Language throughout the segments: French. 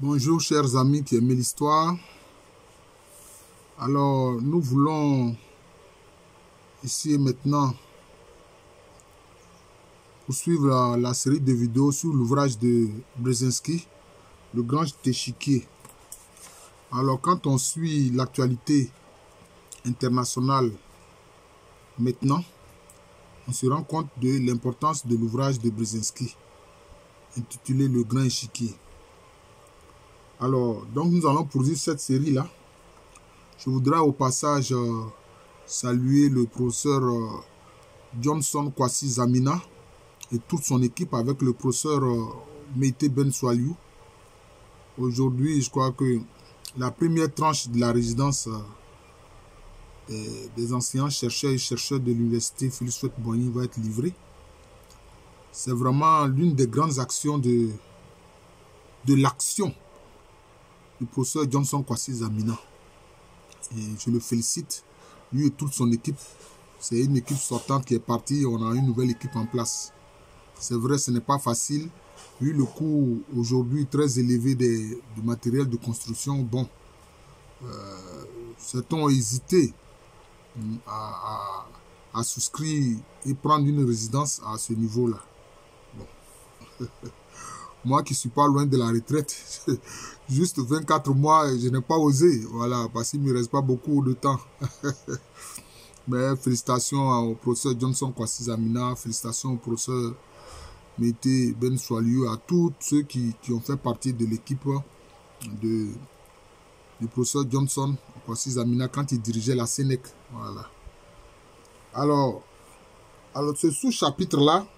Bonjour chers amis qui aiment l'histoire. Alors nous voulons ici et maintenant poursuivre la série de vidéos sur l'ouvrage de Brzezinski, Le Grand Échiquier. Alors quand on suit l'actualité internationale maintenant, on se rend compte de l'importance de l'ouvrage de Brzezinski intitulé Le Grand Échiquier. Alors, donc nous allons poursuivre cette série-là. Je voudrais au passage saluer le professeur Johnson Kwasi Zamina et toute son équipe avec le professeur Meïté Bensualiou. Aujourd'hui, je crois que la première tranche de la résidence des anciens chercheurs et chercheurs de l'université Félix Houphouët-Boigny va être livrée. C'est vraiment l'une des grandes actions de l'action du professeur Johnson Kwasi Zamina. Et je le félicite, lui et toute son équipe. C'est une équipe sortante qui est partie et on a une nouvelle équipe en place. C'est vrai, ce n'est pas facile. Vu le coût aujourd'hui très élevé du matériel de construction, bon, certains ont hésité à souscrire et prendre une résidence à ce niveau-là. Bon. Moi qui ne suis pas loin de la retraite, juste 24 mois, je n'ai pas osé, voilà, parce qu'il ne me reste pas beaucoup de temps. Mais félicitations au professeur Johnson Kwasi Zamina, félicitations au professeur Meïté Bensualiou, à tous ceux qui ont fait partie de l'équipe du professeur Johnson Kwasi Zamina quand il dirigeait la Sénèque. Voilà. Alors ce sous-chapitre-là,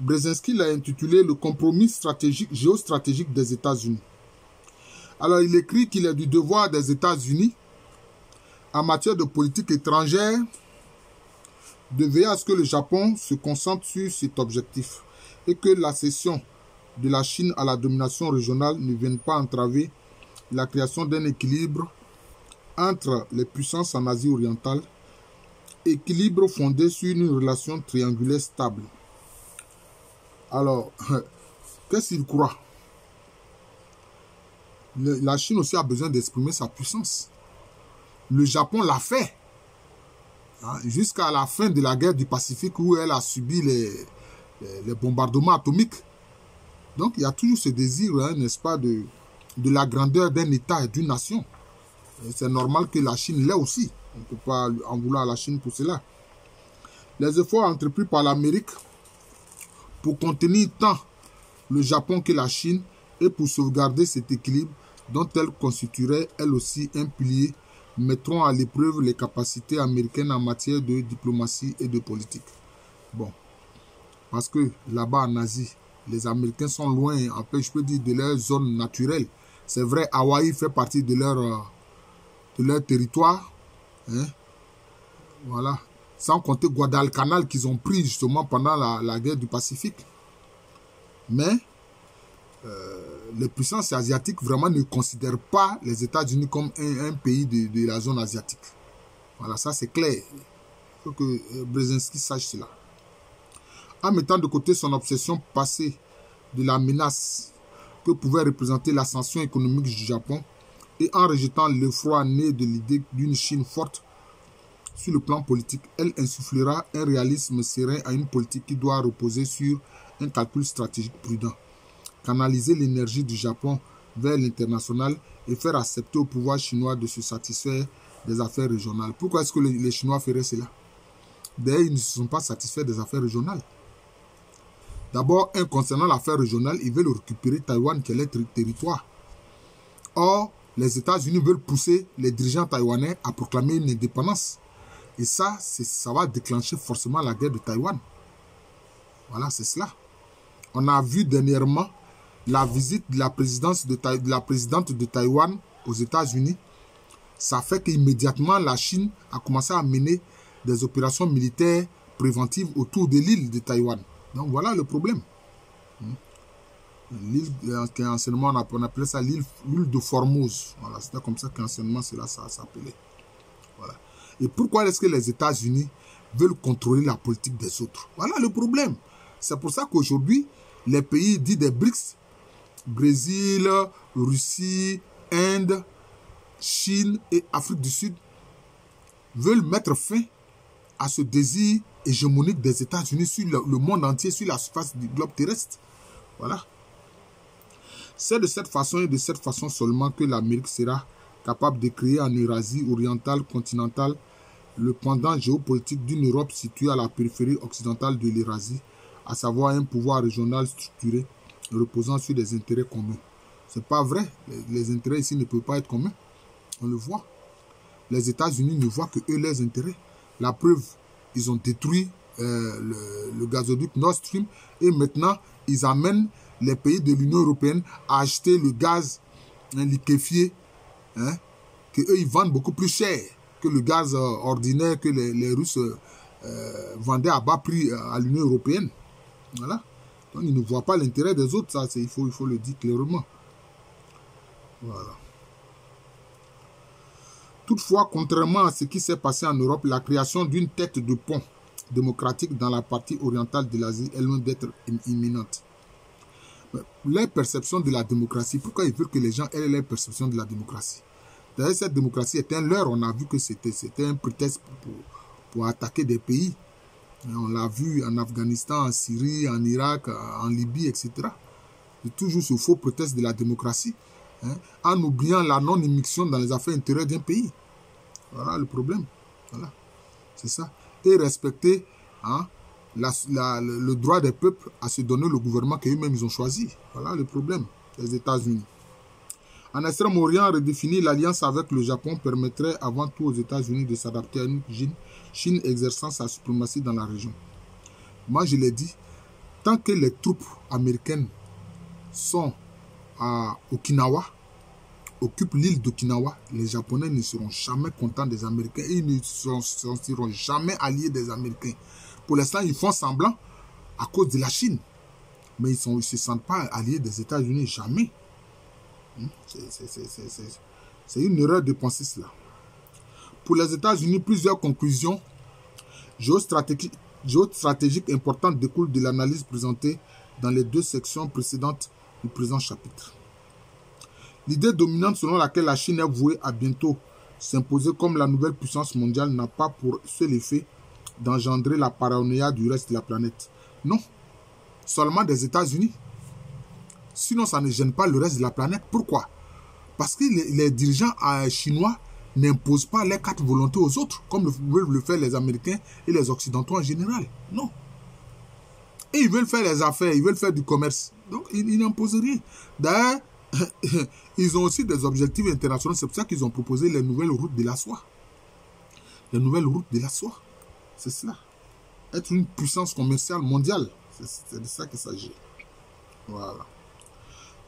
Brzezinski l'a intitulé « Le compromis stratégique, géostratégique des États-Unis ». Alors, il écrit qu'il est du devoir des États-Unis, en matière de politique étrangère, de veiller à ce que le Japon se concentre sur cet objectif et que la cession de la Chine à la domination régionale ne vienne pas entraver la création d'un équilibre entre les puissances en Asie orientale, équilibre fondé sur une relation triangulaire stable. Alors, qu'est-ce qu'il croit? La Chine aussi a besoin d'exprimer sa puissance. Le Japon l'a fait. Hein, jusqu'à la fin de la guerre du Pacifique où elle a subi les bombardements atomiques. Donc, il y a toujours ce désir, hein, n'est-ce pas, de la grandeur d'un État et d'une nation. C'est normal que la Chine l'ait aussi. On ne peut pas en vouloir à la Chine pour cela. Les efforts entrepris par l'Amérique pour contenir tant le Japon que la Chine et pour sauvegarder cet équilibre dont elle constituerait elle aussi un pilier, mettront à l'épreuve les capacités américaines en matière de diplomatie et de politique. Bon, parce que là-bas en Asie, les Américains sont loin, en fait, je peux dire, de leur zone naturelle. C'est vrai, Hawaï fait partie de leur territoire. Hein? Voilà. Sans compter Guadalcanal qu'ils ont pris justement pendant la guerre du Pacifique. Mais les puissances asiatiques vraiment ne considèrent pas les États-Unis comme un pays de la zone asiatique. Voilà, ça c'est clair. Il faut que Brzezinski sache cela. En mettant de côté son obsession passée de la menace que pouvait représenter l'ascension économique du Japon et en rejetant l'effroi né de l'idée d'une Chine forte sur le plan politique, elle insufflera un réalisme serein à une politique qui doit reposer sur un calcul stratégique prudent. Canaliser l'énergie du Japon vers l'international et faire accepter au pouvoir chinois de se satisfaire des affaires régionales. Pourquoi est-ce que les Chinois feraient cela? D'ailleurs, ils ne se sont pas satisfaits des affaires régionales. D'abord, concernant l'affaire régionale, ils veulent récupérer Taïwan qui est leur territoire. Or, les États-Unis veulent pousser les dirigeants taïwanais à proclamer une indépendance. Et ça va déclencher forcément la guerre de Taïwan. Voilà, c'est cela. On a vu dernièrement la visite de la présidente de Taïwan aux États-Unis. Ça fait qu'immédiatement, la Chine a commencé à mener des opérations militaires préventives autour de l'île de Taïwan. Donc voilà le problème. L'île, anciennement, on appelait ça l'île de Formose. Voilà, c'était comme ça qu'anciennement cela s'appelait. Voilà. Et pourquoi est-ce que les États-Unis veulent contrôler la politique des autres? Voilà le problème. C'est pour ça qu'aujourd'hui, les pays dits des BRICS Brésil, Russie, Inde, Chine et Afrique du Sud veulent mettre fin à ce désir hégémonique des États-Unis sur le monde entier, sur la surface du globe terrestre. Voilà. C'est de cette façon et de cette façon seulement que l'Amérique sera capable de créer en Eurasie orientale continentale le pendant géopolitique d'une Europe située à la périphérie occidentale de l'Eurasie, à savoir un pouvoir régional structuré reposant sur des intérêts communs. C'est pas vrai. Les intérêts ici ne peuvent pas être communs. On le voit. Les États-Unis ne voient que eux leurs intérêts. La preuve, ils ont détruit le gazoduc Nord Stream et maintenant, ils amènent les pays de l'Union européenne à acheter le gaz liquéfié que eux ils vendent beaucoup plus cher que le gaz ordinaire que les Russes vendaient à bas prix à l'Union européenne. Voilà. Donc, ils ne voient pas l'intérêt des autres. Ça, il faut le dire clairement. Voilà. Toutefois, contrairement à ce qui s'est passé en Europe, la création d'une tête de pont démocratique dans la partie orientale de l'Asie est loin d'être imminente. Leur perception de la démocratie, pourquoi ils veulent que les gens aient leur perception de la démocratie? D'ailleurs, cette démocratie est un leurre. On a vu que c'était un prétexte pour attaquer des pays. On l'a vu en Afghanistan, en Syrie, en Irak, en Libye, etc. C'est toujours ce faux prétexte de la démocratie, en oubliant la non-émission dans les affaires intérieures d'un pays. Voilà le problème. Voilà. C'est ça. Et respecter le droit des peuples à se donner le gouvernement qu'eux-mêmes ils ont choisi. Voilà le problème des États-Unis. En Extrême-Orient, redéfinir l'alliance avec le Japon permettrait avant tout aux États-Unis de s'adapter à une Chine exerçant sa suprématie dans la région. Moi, je l'ai dit, tant que les troupes américaines sont à Okinawa, occupent l'île d'Okinawa, les Japonais ne seront jamais contents des Américains et ils ne seront jamais alliés des Américains. Pour l'instant, ils font semblant à cause de la Chine. Mais ils ne se sentent pas alliés des États-Unis, jamais. C'est une erreur de penser cela. Pour les États-Unis, plusieurs conclusions géostratégiques importantes découlent de l'analyse présentée dans les deux sections précédentes du présent chapitre. L'idée dominante selon laquelle la Chine est vouée à bientôt s'imposer comme la nouvelle puissance mondiale n'a pas pour seul effet d'engendrer la paranoïa du reste de la planète. Non, seulement des États-Unis. Sinon, ça ne gêne pas le reste de la planète. Pourquoi? Parce que les dirigeants chinois n'imposent pas les quatre volontés aux autres, comme veulent le faire les Américains et les Occidentaux en général. Non. Et ils veulent faire les affaires, ils veulent faire du commerce. Donc, ils n'imposent rien. D'ailleurs, ils ont aussi des objectifs internationaux. C'est pour ça qu'ils ont proposé les nouvelles routes de la soie. Les nouvelles routes de la soie. C'est cela. Être une puissance commerciale mondiale. C'est de ça qu'il s'agit. Voilà.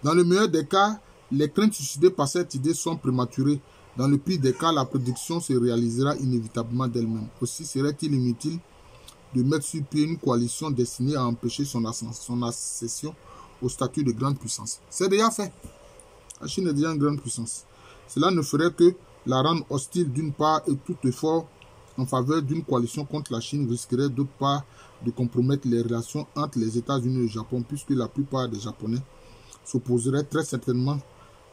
Dans le meilleur des cas, les craintes suscitées par cette idée sont prématurées. Dans le pire des cas, la prédiction se réalisera inévitablement d'elle-même. Aussi serait-il inutile de mettre sur pied une coalition destinée à empêcher son accession au statut de grande puissance. C'est déjà fait. La Chine est déjà une grande puissance. Cela ne ferait que la rendre hostile d'une part et tout effort en faveur d'une coalition contre la Chine risquerait d'autre part de compromettre les relations entre les États-Unis et le Japon puisque la plupart des Japonais s'opposeraient très certainement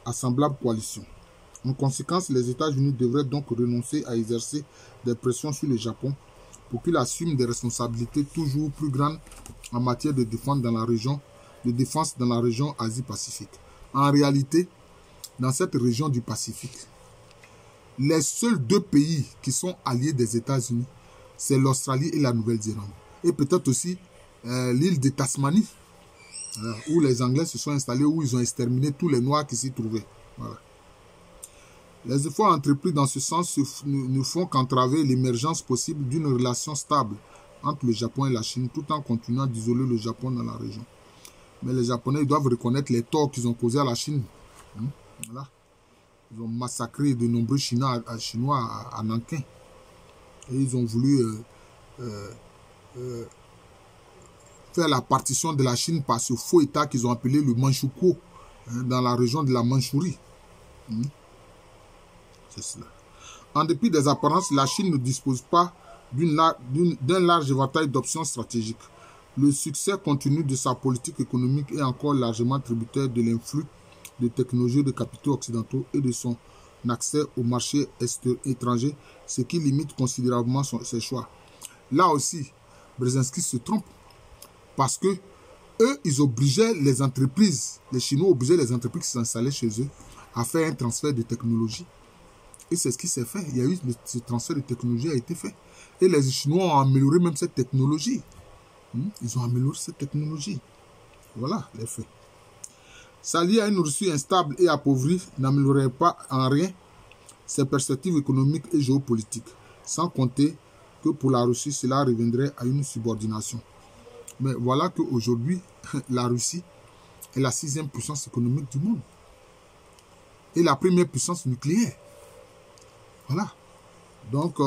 à semblable coalition. En conséquence, les États-Unis devraient donc renoncer à exercer des pressions sur le Japon pour qu'il assume des responsabilités toujours plus grandes en matière de défense dans la région Asie-Pacifique. En réalité, dans cette région du Pacifique, les seuls deux pays qui sont alliés des États-Unis, c'est l'Australie et la Nouvelle-Zélande. Et peut-être aussi l'île de Tasmanie, où les Anglais se sont installés, où ils ont exterminé tous les Noirs qui s'y trouvaient. Voilà. Les efforts entrepris dans ce sens ne font qu'entraver l'émergence possible d'une relation stable entre le Japon et la Chine, tout en continuant d'isoler le Japon dans la région. Mais les Japonais doivent reconnaître les torts qu'ils ont causés à la Chine. Voilà. Ils ont massacré de nombreux Chinois à Nankin. Et ils ont voulu faire la partition de la Chine par ce faux État qu'ils ont appelé le Manchukuo, dans la région de la Mandchourie. C'est cela. En dépit des apparences, la Chine ne dispose pas d'un large éventail d'options stratégiques. Le succès continu de sa politique économique est encore largement tributaire de l'influx de technologies et de capitaux occidentaux et de son accès au marché étranger, ce qui limite considérablement ses choix. Là aussi, Brzezinski se trompe parce que eux, ils obligeaient les entreprises, les Chinois obligeaient les entreprises qui s'installaient chez eux à faire un transfert de technologie. Et c'est ce qui s'est fait. Il y a eu ce transfert de technologie a été fait. Et les Chinois ont amélioré même cette technologie. Ils ont amélioré cette technologie. Voilà les faits. S'allier à une Russie instable et appauvrie n'améliorerait pas en rien ses perspectives économiques et géopolitiques. Sans compter que pour la Russie, cela reviendrait à une subordination. Mais voilà qu'aujourd'hui, la Russie est la 6e puissance économique du monde. Et la première puissance nucléaire. Voilà. Donc,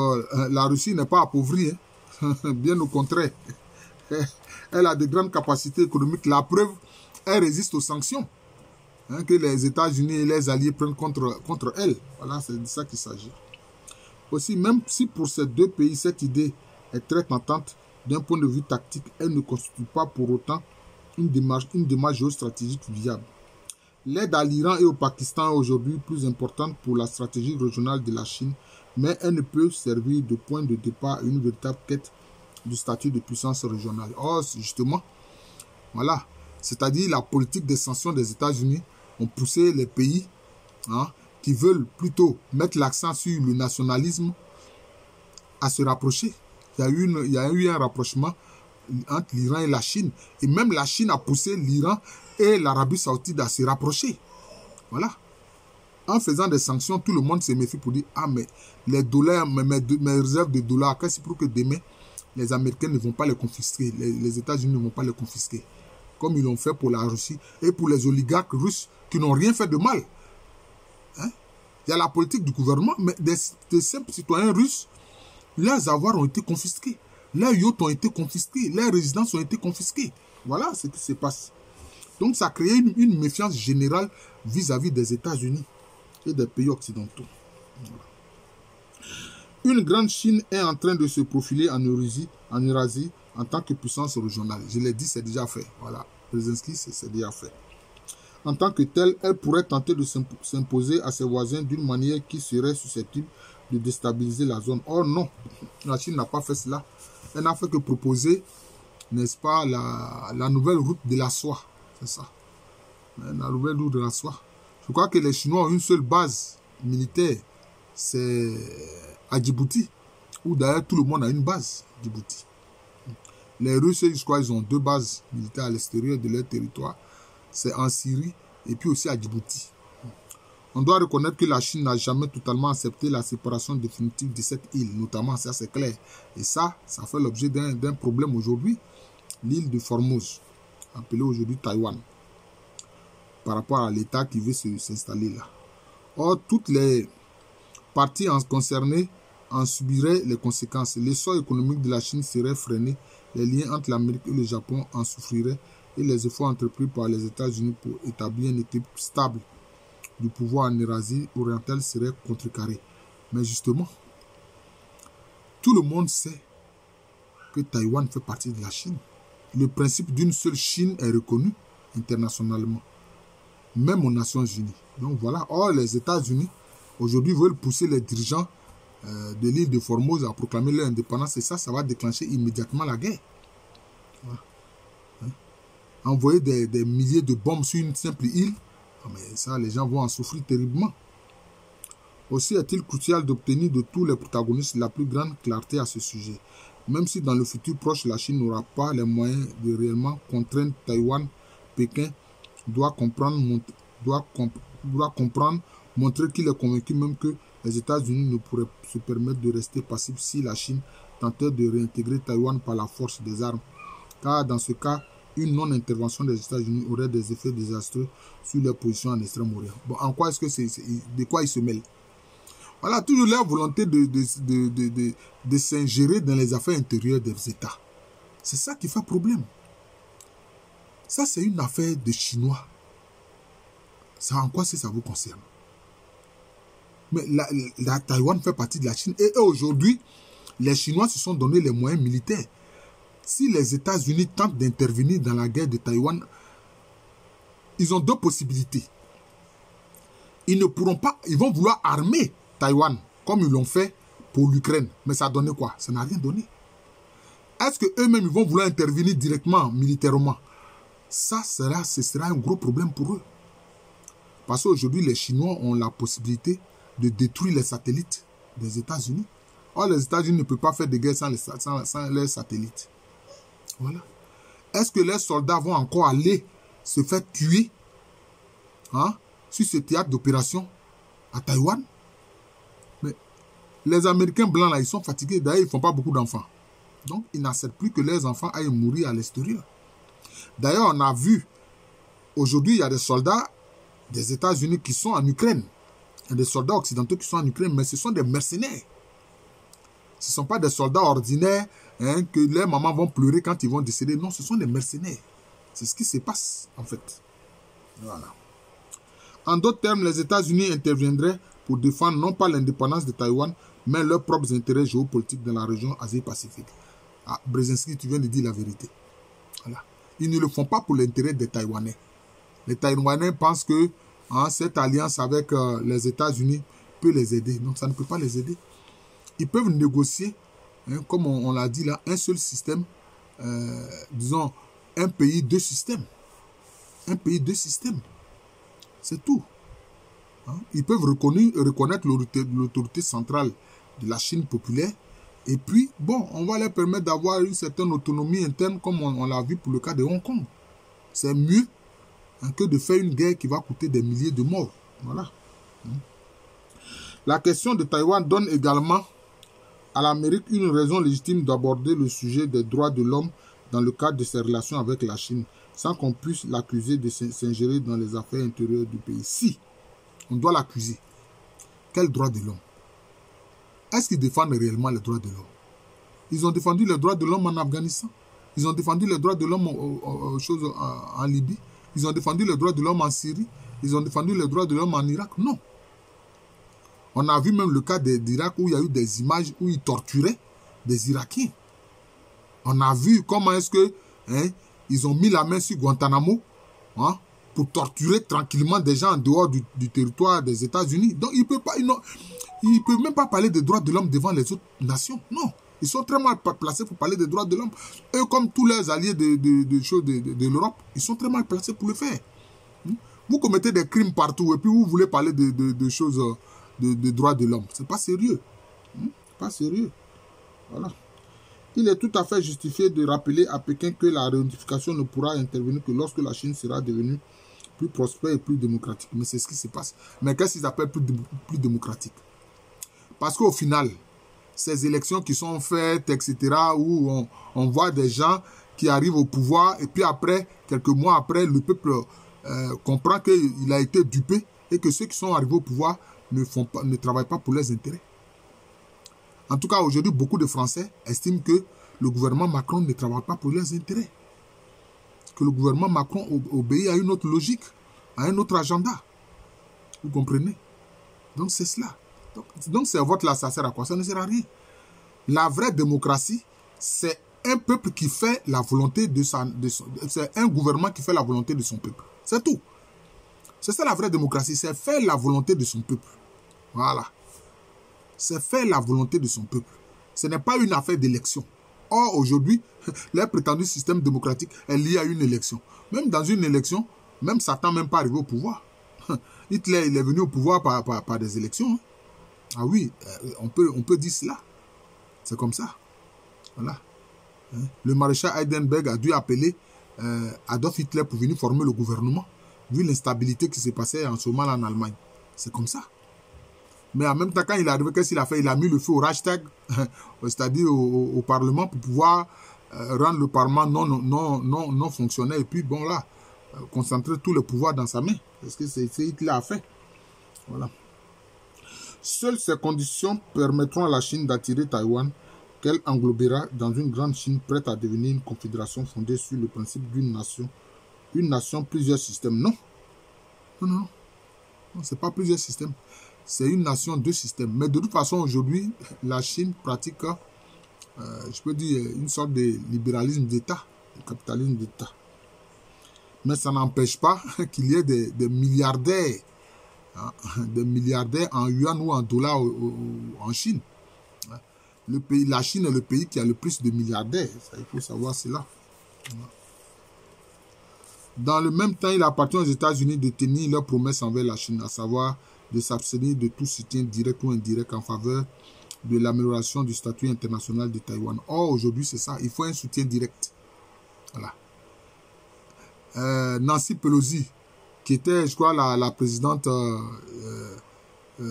la Russie n'est pas appauvrie. Hein. Bien au contraire. Elle a de grandes capacités économiques. La preuve, elle résiste aux sanctions que les États-Unis et les alliés prennent contre elle. Voilà, c'est de ça qu'il s'agit. Aussi, même si pour ces deux pays, cette idée est très tentante, d'un point de vue tactique, elle ne constitue pas pour autant une démarche géostratégique viable. L'aide à l'Iran et au Pakistan est aujourd'hui plus importante pour la stratégie régionale de la Chine, mais elle ne peut servir de point de départ à une véritable quête du statut de puissance régionale. Or, justement, voilà, c'est-à-dire la politique des sanctions des États-Unis ont poussé les pays qui veulent plutôt mettre l'accent sur le nationalisme à se rapprocher. Il y a eu un rapprochement entre l'Iran et la Chine. Et même la Chine a poussé l'Iran et l'Arabie Saoudite à se rapprocher. Voilà. En faisant des sanctions, tout le monde se méfie pour dire « Ah, mais les dollars, mes réserves de dollars, qu'est-ce pour que demain, les Américains ne vont pas les confisquer, les États-Unis ne vont pas les confisquer. » Comme ils l'ont fait pour la Russie et pour les oligarques russes qui n'ont rien fait de mal. Hein? Il y a la politique du gouvernement, mais des simples citoyens russes, leurs avoirs ont été confisqués. Leurs yachts ont été confisqués. Leurs résidences ont été confisquées. Voilà ce qui se passe. Donc, ça a créé une méfiance générale vis-à-vis des États-Unis et des pays occidentaux. Voilà. Une grande Chine est en train de se profiler en Eurasie en tant que puissance régionale. Je l'ai dit, c'est déjà fait. Voilà. Brzezinski, c'est déjà fait. En tant que telle, elle pourrait tenter de s'imposer à ses voisins d'une manière qui serait susceptible de déstabiliser la zone. Or non, la Chine n'a pas fait cela. Elle n'a fait que proposer, n'est-ce pas, la nouvelle route de la soie. C'est ça. La nouvelle route de la soie. Je crois que les Chinois ont une seule base militaire. C'est à Djibouti. Où d'ailleurs tout le monde a une base, Djibouti. Les Russes, je crois, ils ont 2 bases militaires à l'extérieur de leur territoire. C'est en Syrie et puis aussi à Djibouti. On doit reconnaître que la Chine n'a jamais totalement accepté la séparation définitive de cette île, notamment, ça c'est clair. Et ça fait l'objet d'un problème aujourd'hui. L'île de Formose, appelée aujourd'hui Taïwan, par rapport à l'État qui veut s'installer là. Or, toutes les parties concernées en subiraient les conséquences. L'essor économique de la Chine serait freiné, les liens entre l'Amérique et le Japon en souffriraient et les efforts entrepris par les États-Unis pour établir un équilibre stable du pouvoir en Eurasie orientale seraient contrecarrés. Mais justement, tout le monde sait que Taïwan fait partie de la Chine. Le principe d'une seule Chine est reconnu internationalement, même aux Nations Unies. Donc voilà, or les États-Unis aujourd'hui veulent pousser les dirigeants de l'île de Formose à proclamer leur indépendance et ça va déclencher immédiatement la guerre. Voilà. Hein? Envoyer des milliers de bombes sur une simple île, mais ça, les gens vont en souffrir terriblement. Aussi est-il crucial d'obtenir de tous les protagonistes la plus grande clarté à ce sujet. Même si dans le futur proche, la Chine n'aura pas les moyens de réellement contraindre Taïwan, Pékin doit comprendre, montrer qu'il est convaincu même que les États-Unis ne pourraient se permettre de rester passifs si la Chine tentait de réintégrer Taïwan par la force des armes. Car dans ce cas, une non-intervention des États-Unis aurait des effets désastreux sur leur position en Extrême-Orient. Bon, en quoi est-ce que de quoi ils se mêlent? Voilà, toujours leur volonté de s'ingérer dans les affaires intérieures des États. C'est ça qui fait problème. Ça, c'est une affaire de Chinois. Ça, en quoi ça vous concerne? Mais la Taïwan fait partie de la Chine. Et aujourd'hui, les Chinois se sont donné les moyens militaires. Si les États-Unis tentent d'intervenir dans la guerre de Taïwan, ils ont deux possibilités. Ils ne pourront pas, ils vont vouloir armer Taïwan, comme ils l'ont fait pour l'Ukraine. Mais ça a donné quoi? Ça n'a rien donné. Est-ce qu'eux-mêmes, ils vont vouloir intervenir directement, militairement? Ça, ce sera un gros problème pour eux. Parce qu'aujourd'hui, les Chinois ont la possibilité de détruire les satellites des États-Unis. Or, les États-Unis ne peuvent pas faire de guerre sans les satellites. Voilà. Est-ce que les soldats vont encore aller se faire tuer sur ce théâtre d'opération à Taïwan? Mais les Américains blancs, là, ils sont fatigués. D'ailleurs, ils ne font pas beaucoup d'enfants. Donc, ils n'acceptent plus que leurs enfants aillent mourir à l'extérieur. D'ailleurs, on a vu, aujourd'hui, il y a des soldats des États-Unis qui sont en Ukraine. Il y a des soldats occidentaux qui sont en Ukraine, mais ce sont des mercenaires. Ce ne sont pas des soldats ordinaires que les mamans vont pleurer quand ils vont décéder. Non, ce sont des mercenaires. C'est ce qui se passe, en fait. Voilà. En d'autres termes, les États-Unis interviendraient pour défendre non pas l'indépendance de Taïwan, mais leurs propres intérêts géopolitiques dans la région Asie-Pacifique. Ah, Brzezinski, tu viens de dire la vérité. Voilà. Ils ne le font pas pour l'intérêt des Taïwanais. Les Taïwanais pensent que cette alliance avec les États-Unis peut les aider. Donc, ça ne peut pas les aider. Ils peuvent négocier, comme on l'a dit là, un seul système, disons, un pays, deux systèmes. Un pays, deux systèmes. C'est tout. Ils peuvent reconnaître l'autorité centrale de la Chine populaire. Et puis, bon, on va leur permettre d'avoir une certaine autonomie interne, comme on l'a vu pour le cas de Hong Kong. C'est mieux que de faire une guerre qui va coûter des milliers de morts. Voilà. La question de Taïwan donne également à l'Amérique une raison légitime d'aborder le sujet des droits de l'homme dans le cadre de ses relations avec la Chine, sans qu'on puisse l'accuser de s'ingérer dans les affaires intérieures du pays. Si, on doit l'accuser. Quel droit de l'homme? Est-ce qu'ils défendent réellement les droits de l'homme? Ils ont défendu les droits de l'homme en Afghanistan. Ils ont défendu les droits de l'homme en Libye. Ils ont défendu les droits de l'homme en Syrie. Ils ont défendu les droits de l'homme en Irak. Non. On a vu même le cas d'Irak où il y a eu des images où ils torturaient des Irakiens. On a vu comment est-ce que ils ont mis la main sur Guantanamo pour torturer tranquillement des gens en dehors du territoire des États-Unis. Donc ils ne peuvent même pas parler des droits de l'homme devant les autres nations. Non. Ils sont très mal placés pour parler des droits de l'homme. Eux, comme tous leurs alliés de l'Europe, ils sont très mal placés pour le faire. Vous commettez des crimes partout et puis vous voulez parler de choses, de droits de l'homme. C'est pas sérieux. Pas sérieux. Voilà. Il est tout à fait justifié de rappeler à Pékin que la réunification ne pourra intervenir que lorsque la Chine sera devenue plus prospère et plus démocratique. Mais c'est ce qui se passe. Mais qu'est-ce qu'ils appellent plus démocratique? Parce qu'au final, ces élections qui sont faites, etc., où on voit des gens qui arrivent au pouvoir et puis après, quelques mois après, le peuple comprend qu'il a été dupé et que ceux qui sont arrivés au pouvoir ne travaillent pas pour leurs intérêts. En tout cas, aujourd'hui, beaucoup de Français estiment que le gouvernement Macron ne travaille pas pour leurs intérêts. Que le gouvernement Macron obéit à une autre logique, à un autre agenda. Vous comprenez? Donc, c'est cela. Donc, ce vote-là, ça sert à quoi? Ça ne sert à rien. La vraie démocratie, c'est un peuple qui fait la volonté c'est un gouvernement qui fait la volonté de son peuple. C'est tout. C'est ça la vraie démocratie, c'est faire la volonté de son peuple. Voilà. C'est faire la volonté de son peuple. Ce n'est pas une affaire d'élection. Or, aujourd'hui, le prétendu système démocratique est lié à une élection. Même dans une élection, même Satan n'est même pas arrivé au pouvoir. Hitler, il est venu au pouvoir par des élections. Ah oui, on peut dire cela. C'est comme ça. Voilà. Le maréchal Heidenberg a dû appeler Adolf Hitler pour venir former le gouvernement, vu l'instabilité qui se passait en ce moment en Allemagne. C'est comme ça. Mais en même temps, quand il est arrivé, qu'est-ce qu'il a fait? Il a mis le feu au Reichstag, c'est-à-dire au Parlement, pour pouvoir rendre le Parlement non fonctionnel. Et puis, bon là, concentrer tout le pouvoir dans sa main. Parce que c'est Hitler a fait. Voilà. Seules ces conditions permettront à la Chine d'attirer Taïwan, qu'elle englobera dans une grande Chine prête à devenir une confédération fondée sur le principe d'une nation. Une nation, plusieurs systèmes. Non. Non, c'est pas plusieurs systèmes. C'est une nation, deux systèmes. Mais de toute façon, aujourd'hui, la Chine pratique je peux dire, une sorte de libéralisme d'État, de capitalisme d'État. Mais ça n'empêche pas qu'il y ait des milliardaires, hein, des milliardaires en yuan ou en dollars en Chine. La Chine est le pays qui a le plus de milliardaires, ça, il faut savoir cela. Dans le même temps, il appartient aux États-Unis de tenir leurs promesses envers la Chine, à savoir de s'abstenir de tout soutien direct ou indirect en faveur de l'amélioration du statut international de Taïwan. Or, aujourd'hui, c'est ça, il faut un soutien direct. Voilà. Nancy Pelosi, qui était, je crois, la présidente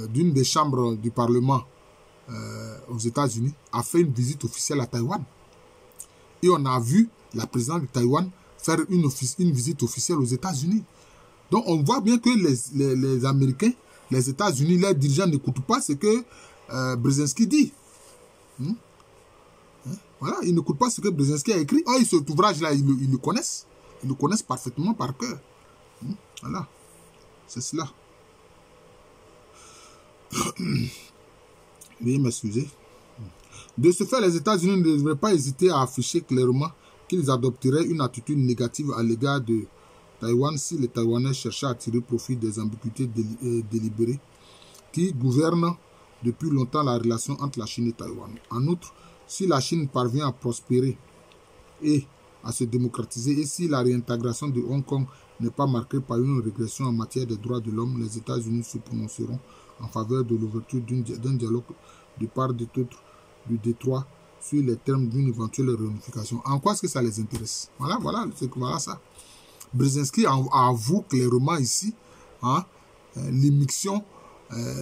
d'une des chambres du Parlement aux États-Unis, a fait une visite officielle à Taïwan. Et on a vu la présidente de Taïwan faire une visite officielle aux États-Unis. Donc, on voit bien que les Américains, les États-Unis, leurs dirigeants n'écoutent pas ce que Brzezinski dit. Voilà, ils n'écoutent pas ce que Brzezinski a écrit. Oh, cet ouvrage-là, ils le connaissent. Ils le connaissent parfaitement par cœur. Voilà, c'est cela. Veuillez m'excuser. De ce fait, les États-Unis ne devraient pas hésiter à afficher clairement qu'ils adopteraient une attitude négative à l'égard de Taïwan si les Taïwanais cherchaient à tirer profit des ambiguïtés délibérées qui gouvernent depuis longtemps la relation entre la Chine et Taïwan. En outre, si la Chine parvient à prospérer et à se démocratiser, et si la réintégration de Hong Kong n'est pas marquée par une régression en matière des droits de l'homme, les États-Unis se prononceront en faveur de l'ouverture d'un dialogue de part et d'autre du détroit sur les termes d'une éventuelle réunification. En quoi est-ce que ça les intéresse? Voilà ça. Brzezinski avoue clairement ici l'immixtion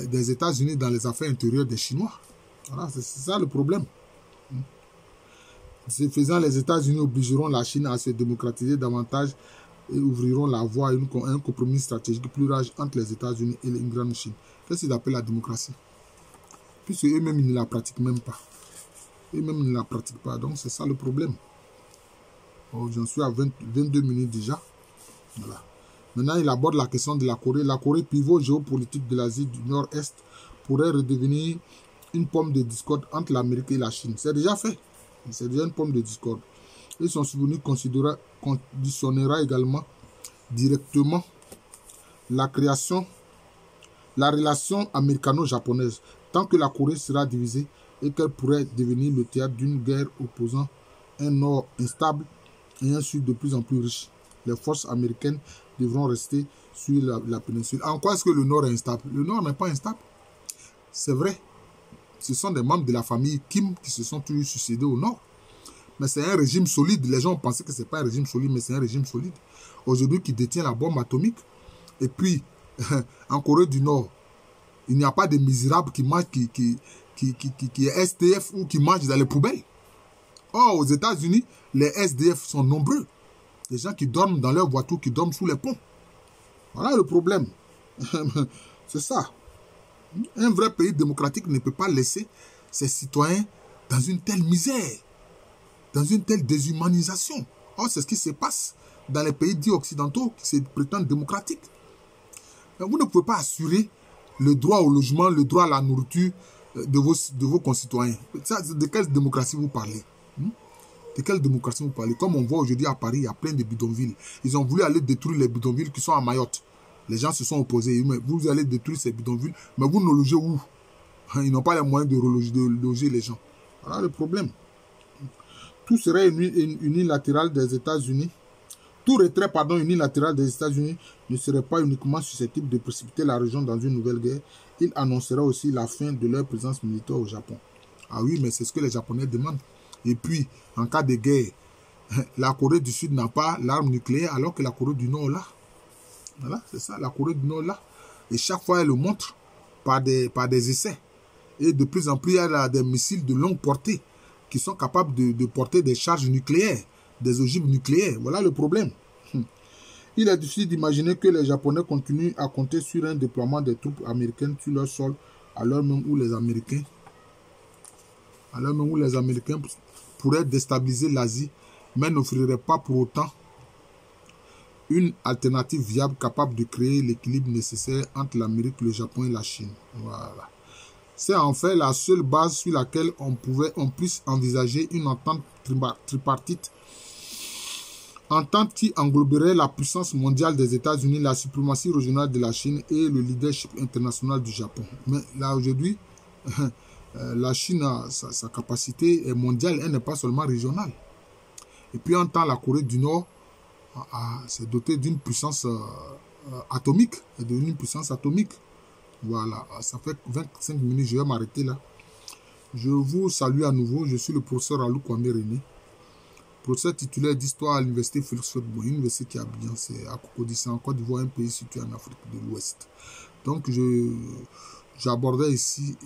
des États-Unis dans les affaires intérieures des Chinois. Voilà, c'est ça le problème. Ce faisant, les États-Unis obligeront la Chine à se démocratiser davantage et ouvriront la voie à un compromis stratégique plus large entre les États-Unis et une grande Chine. Qu'est-ce qu'ils appellent la démocratie? Puisque eux-mêmes, ils ne la pratiquent même pas. Eux-mêmes ne la pratiquent pas. Donc, c'est ça le problème. Oh, j'en suis à 22 minutes déjà. Voilà. Maintenant, il aborde la question de la Corée. La Corée, pivot géopolitique de l'Asie du Nord-Est, pourrait redevenir une pomme de discorde entre l'Amérique et la Chine. C'est déjà fait. C'est déjà une pomme de discorde. Et son souvenir conditionnera également directement la relation américano-japonaise, tant que la Corée sera divisée et qu'elle pourrait devenir le théâtre d'une guerre opposant un Nord instable et un Sud de plus en plus riche. Les forces américaines devront rester sur la péninsule. En quoi est-ce que le Nord est instable? Le Nord n'est pas instable. C'est vrai. Ce sont des membres de la famille Kim qui se sont toujours succédés au Nord. Mais c'est un régime solide. Les gens pensaient que ce n'est pas un régime solide, mais c'est un régime solide. Aujourd'hui, qui détient la bombe atomique. Et puis, en Corée du Nord, il n'y a pas de misérables qui mangent, qui est SDF ou qui mangent dans les poubelles. Or, aux États-Unis, les SDF sont nombreux. Les gens qui dorment dans leur voiture, qui dorment sous les ponts. Voilà le problème. C'est ça. Un vrai pays démocratique ne peut pas laisser ses citoyens dans une telle misère, dans une telle déshumanisation. Or, c'est ce qui se passe dans les pays dits occidentaux qui se prétendent démocratiques. Vous ne pouvez pas assurer le droit au logement, le droit à la nourriture de vos concitoyens. De quelle démocratie vous parlez? De quelle démocratie vous parlez? Comme on voit aujourd'hui à Paris, il y a plein de bidonvilles. Ils ont voulu aller détruire les bidonvilles qui sont à Mayotte. Les gens se sont opposés. Mais vous allez détruire ces bidonvilles, mais vous ne logez où? Ils n'ont pas les moyens de loger les gens. Voilà le problème. Tout serait unilatéral des États-Unis. Tout retrait unilatéral des États-Unis ne serait pas uniquement susceptible de précipiter la région dans une nouvelle guerre. Il annoncerait aussi la fin de leur présence militaire au Japon. Ah oui, mais c'est ce que les Japonais demandent. Et puis, en cas de guerre, la Corée du Sud n'a pas l'arme nucléaire alors que la Corée du Nord l'a. Voilà, c'est ça, la Corée du Nord l'a. Et chaque fois, elle le montre par des essais. Et de plus en plus, il y a des missiles de longue portée qui sont capables de porter des charges nucléaires, des ogives nucléaires. Voilà le problème. Il est difficile d'imaginer que les Japonais continuent à compter sur un déploiement des troupes américaines sur leur sol, à l'heure même où les Américains pourraient déstabiliser l'Asie, mais n'offriraient pas pour autant une alternative viable capable de créer l'équilibre nécessaire entre l'Amérique, le Japon et la Chine. Voilà. C'est en fait la seule base sur laquelle on puisse envisager une entente tripartite. Entente qui engloberait la puissance mondiale des États-Unis, la suprématie régionale de la Chine et le leadership international du Japon. Mais là, aujourd'hui, la Chine, sa capacité est mondiale, elle n'est pas seulement régionale. Et puis, en temps, la Corée du Nord s'est dotée d'une puissance atomique, est devenue une puissance atomique. Voilà, ça fait 25 minutes, je vais m'arrêter là. Je vous salue à nouveau, je suis le professeur Alou Kwame René, professeur titulaire d'histoire à l'université Félix Houphouët-Boigny, une université qui est à Abidjan, c'est à Cocody, en Côte d'Ivoire, un pays situé en Afrique de l'Ouest. Donc, j'abordais ici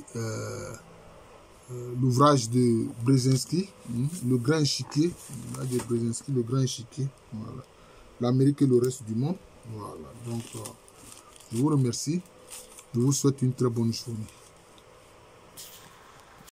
l'ouvrage de Brzezinski, le grand échiquier, de Brzezinski, le grand échiquier, voilà. L'Amérique et le reste du monde. Voilà, donc je vous remercie. Je vous souhaite une très bonne journée.